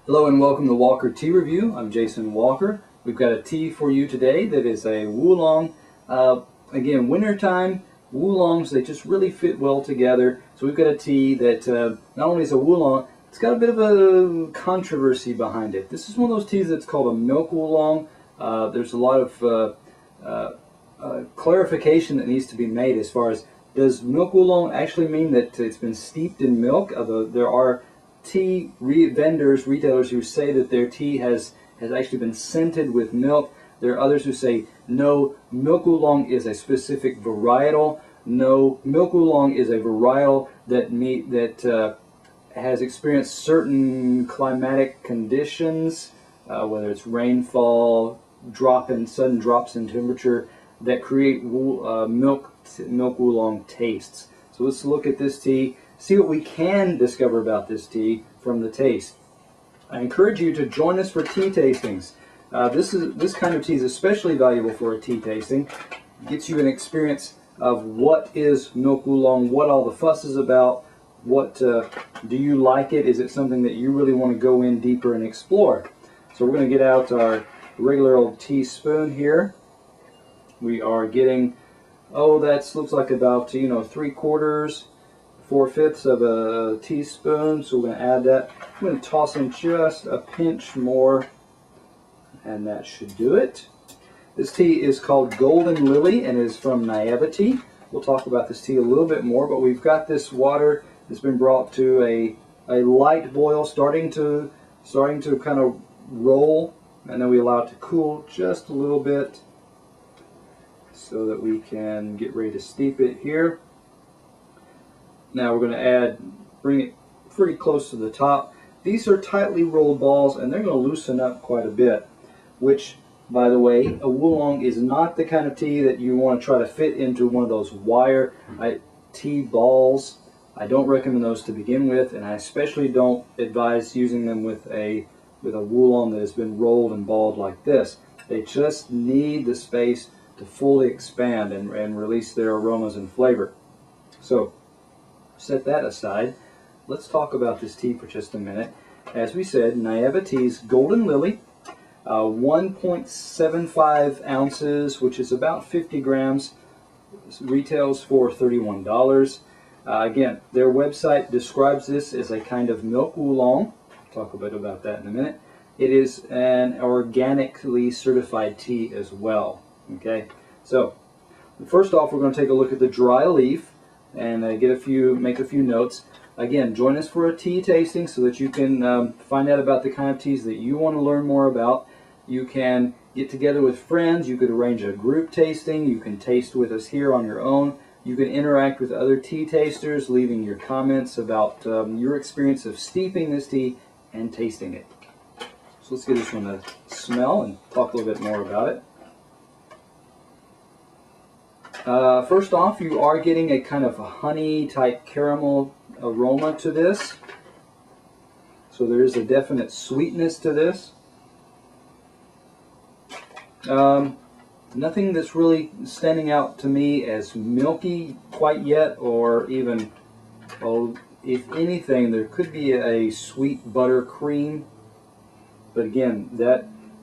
Hello and welcome to Walker Tea Review. I'm Jason Walker. We've got a tea for you today that is a oolong. Again, wintertime, oolongs, they just really fit well together. So we've got a tea that not only is a oolong, it's got a bit of a controversy behind it. This is one of those teas that's called a milk oolong. There's a lot of clarification that needs to be made as far as, does milk oolong actually mean that it's been steeped in milk? Although there are tea vendors, retailers who say that their tea has actually been scented with milk. There are others who say, no, milk oolong is a specific varietal. No, milk oolong is a varietal that has experienced certain climatic conditions, whether it's rainfall, sudden drops in temperature, that create milk oolong tastes. So let's look at this tea, see what we can discover about this tea from the taste. I encourage you to join us for tea tastings. This kind of tea is especially valuable for a tea tasting. It gets you an experience of what is milk oolong, what all the fuss is about, do you like it, is it something that you really want to go in deeper and explore. So we're going to get out our regular old teaspoon here. We are getting, that looks like about 3/4, 4/5 of a teaspoon, so we're going to add that. I'm going to toss in just a pinch more, and that should do it. This tea is called GoldenLily and is from Naivetea. We'll talk about this tea a little bit more, but we've got this water that's been brought to a light boil, starting to kind of roll, and then we allow it to cool just a little bit so that we can get ready to steep it here. Now we're going to bring it pretty close to the top. These are tightly rolled balls and they're going to loosen up quite a bit, which, by the way, a oolong is not the kind of tea that you want to try to fit into one of those wire tea balls. I don't recommend those to begin with, and I especially don't advise using them with a oolong that has been rolled and balled like this. They just need the space to fully expand and release their aromas and flavor. So set that aside. Let's talk about this tea for just a minute. As we said, Naivetea's GoldenLily, 1.75 ounces, which is about 50 grams, retails for $31. Again, their website describes this as a kind of milk oolong. Talk a bit about that in a minute. It is an organically certified tea as well. Okay, so first off, we're going to take a look at the dry leaf and make a few notes. Again, join us for a tea tasting so that you can find out about the kind of teas that you want to learn more about. You can get together with friends. You could arrange a group tasting. You can taste with us here on your own. You can interact with other tea tasters, leaving your comments about your experience of steeping this tea and tasting it. So let's give this one a smell and talk a little bit more about it. First off, you are getting a kind of a honey type caramel aroma to this. So there is a definite sweetness to this. Nothing that's really standing out to me as milky quite yet, or even, if anything, there could be a sweet buttercream. But again,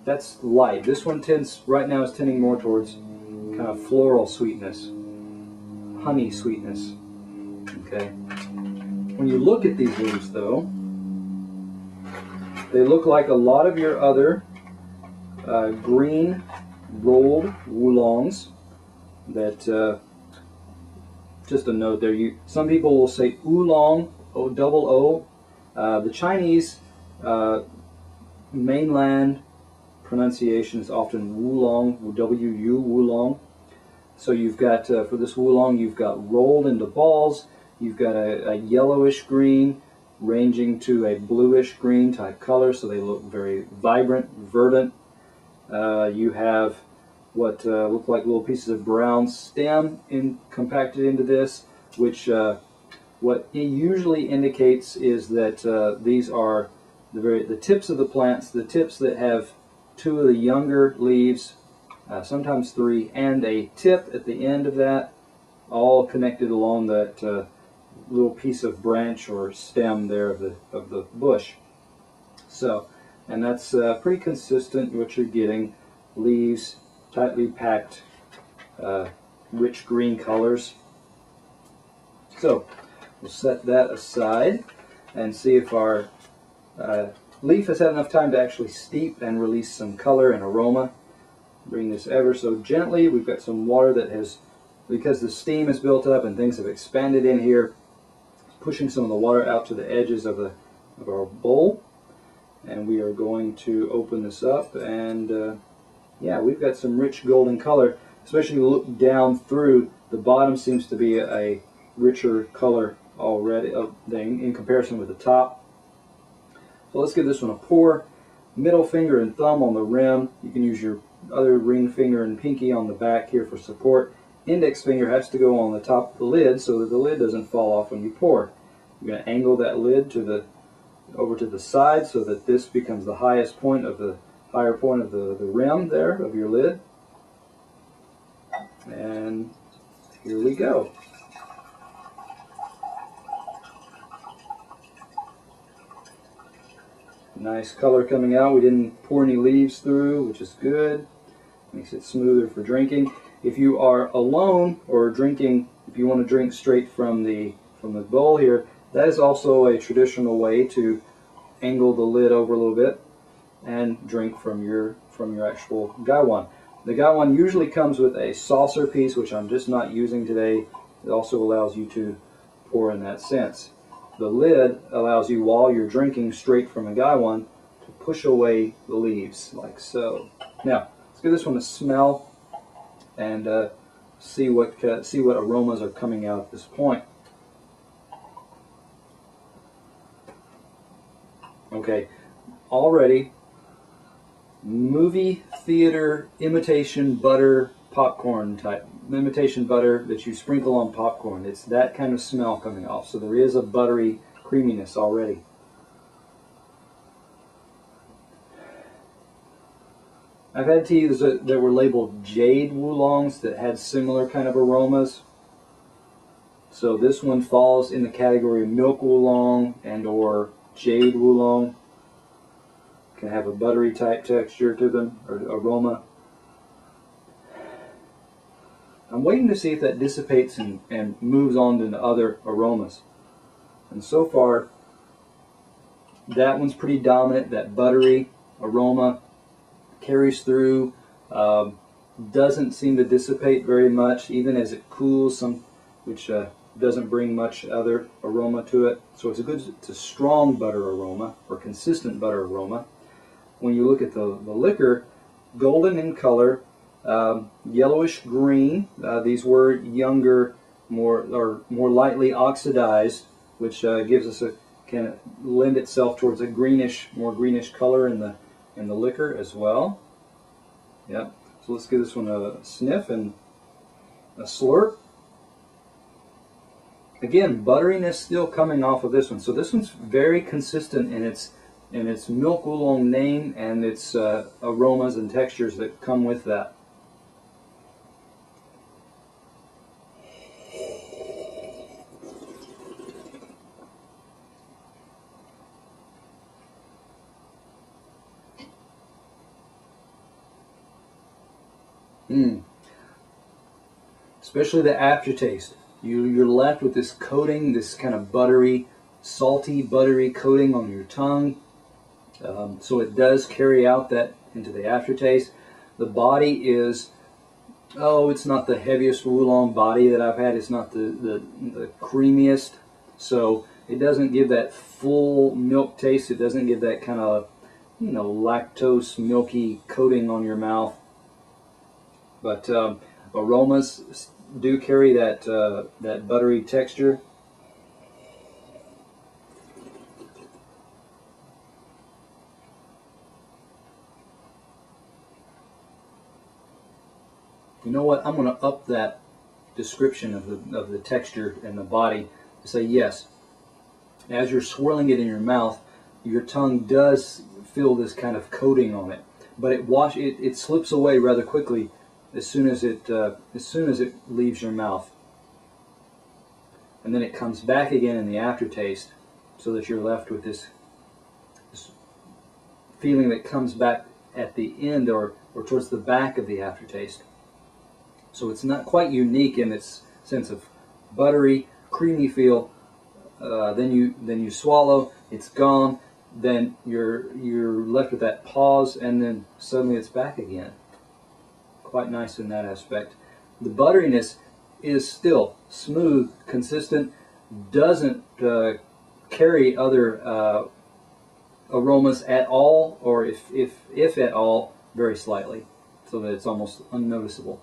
that's light. This one right now is tending more towards kind of floral sweetness, honey sweetness. Okay. When you look at these leaves, though, they look like a lot of your other green rolled oolongs. That just a note there. Some people will say oolong, double O. The Chinese mainland pronunciation is often wulong, W-U, wulong. So you've got, for this wulong, you've got rolled into balls, you've got a yellowish green, ranging to a bluish green type color, so they look very vibrant, verdant. You have what look like little pieces of brown stem compacted into this, which what it usually indicates is that these are the tips of the plants, the tips that have two of the younger leaves, sometimes three, and a tip at the end of that, all connected along that little piece of branch or stem there of the bush. So, and that's pretty consistent what you're getting. Leaves, tightly packed, rich green colors. So we'll set that aside and see if our leaf has had enough time to actually steep and release some color and aroma. Bring this ever so gently. We've got some water that has, because the steam is built up and things have expanded in here, pushing some of the water out to the edges of our bowl. And we are going to open this up, and yeah, we've got some rich golden color. Especially if you look down through, the bottom seems to be a richer color already in comparison with the top. So let's give this one a pour. Middle finger and thumb on the rim. You can use your other ring finger and pinky on the back here for support. Index finger has to go on the top of the lid so that the lid doesn't fall off when you pour. You're going to angle that lid over to the side so that this becomes the highest point of the higher point of the rim there of your lid. And here we go. Nice color coming out. We didn't pour any leaves through, which is good. Makes it smoother for drinking. If you are alone or drinking, if you want to drink straight from the bowl here, that is also a traditional way to angle the lid over a little bit and drink from your actual gaiwan. The gaiwan usually comes with a saucer piece, which I'm just not using today. It also allows you to pour in that sense. The lid allows you, while you're drinking straight from a gaiwan, to push away the leaves, like so. Now, let's give this one a smell and see what aromas are coming out at this point. Okay, already movie theater imitation butter popcorn type, imitation butter that you sprinkle on popcorn. It's that kind of smell coming off. So there is a buttery creaminess already. I've had teas that were labeled jade oolongs that had similar kind of aromas. So this one falls in the category of milk oolong and or jade oolong. Can have a buttery type texture to them, or aroma. I'm waiting to see if that dissipates and moves on to the other aromas. And so far, that one's pretty dominant. That buttery aroma carries through, doesn't seem to dissipate very much, even as it cools, which doesn't bring much other aroma to it. So it's a strong butter aroma, or consistent butter aroma. When you look at the liquor, golden in color, yellowish green. These were younger, more lightly oxidized, which gives us can lend itself towards a more greenish color in the liquor as well. Yep. So let's give this one a sniff and a slurp. Again, butteriness still coming off of this one. So this one's very consistent in its milk oolong name and its aromas and textures that come with that. Especially the aftertaste. You're left with this coating, this kind of buttery, salty, buttery coating on your tongue. So it does carry out that into the aftertaste. The body is, it's not the heaviest oolong body that I've had. It's not the creamiest. So it doesn't give that full milk taste. It doesn't give that kind of, lactose, milky coating on your mouth. But aromas do carry that buttery texture. You know what? I'm going to up that description of the texture and the body to say yes. As you're swirling it in your mouth, your tongue does feel this kind of coating on it, but it slips away rather quickly as soon as it leaves your mouth, and then it comes back again in the aftertaste, so that you're left with this feeling that comes back at the end or towards the back of the aftertaste. So it's not quite unique in its sense of buttery, creamy feel. Then you swallow, it's gone. Then you're left with that pause, and then suddenly it's back again. Quite nice in that aspect. The butteriness is still smooth, consistent, doesn't carry other aromas at all, or if at all, very slightly, so that it's almost unnoticeable.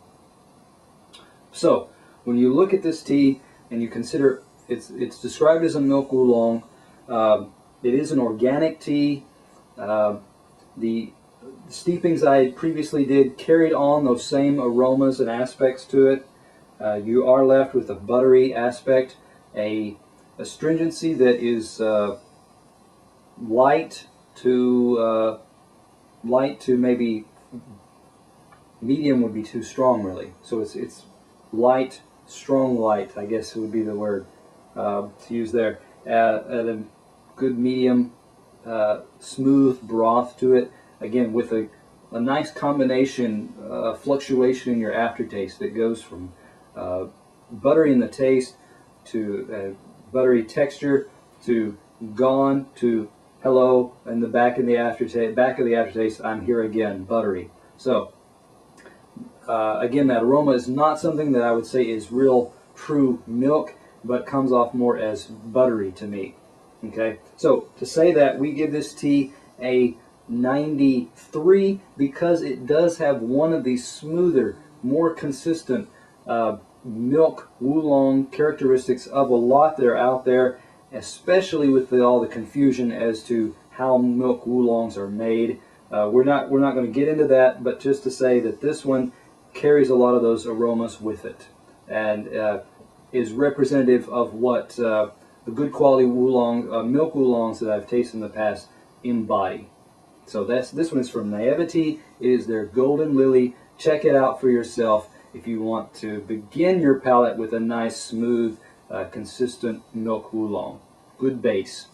So when you look at this tea and you consider it's described as a milk oolong, it is an organic tea. The steepings I previously did carried on those same aromas and aspects to it. You are left with a buttery aspect, a astringency that is light to maybe medium would be too strong, really. So it's light, strong light, I guess would be the word to use there. At a good medium, smooth broth to it. Again, with a nice combination, fluctuation in your aftertaste that goes from buttery in the taste to buttery texture to gone to hello, and the back of the aftertaste, I'm here again, buttery. So again, that aroma is not something that I would say is real true milk, but comes off more as buttery to me. Okay, so to say that we give this tea a 93 because it does have one of these smoother, more consistent milk oolong characteristics of a lot that are out there, especially with all the confusion as to how milk oolongs are made. We're not going to get into that, but just to say that this one carries a lot of those aromas with it, and is representative of what the good quality oolong, milk oolongs that I've tasted in the past embody. So this one is from Naivetea. It is their GoldenLily. Check it out for yourself if you want to begin your palate with a nice, smooth, consistent milk oolong. Good base.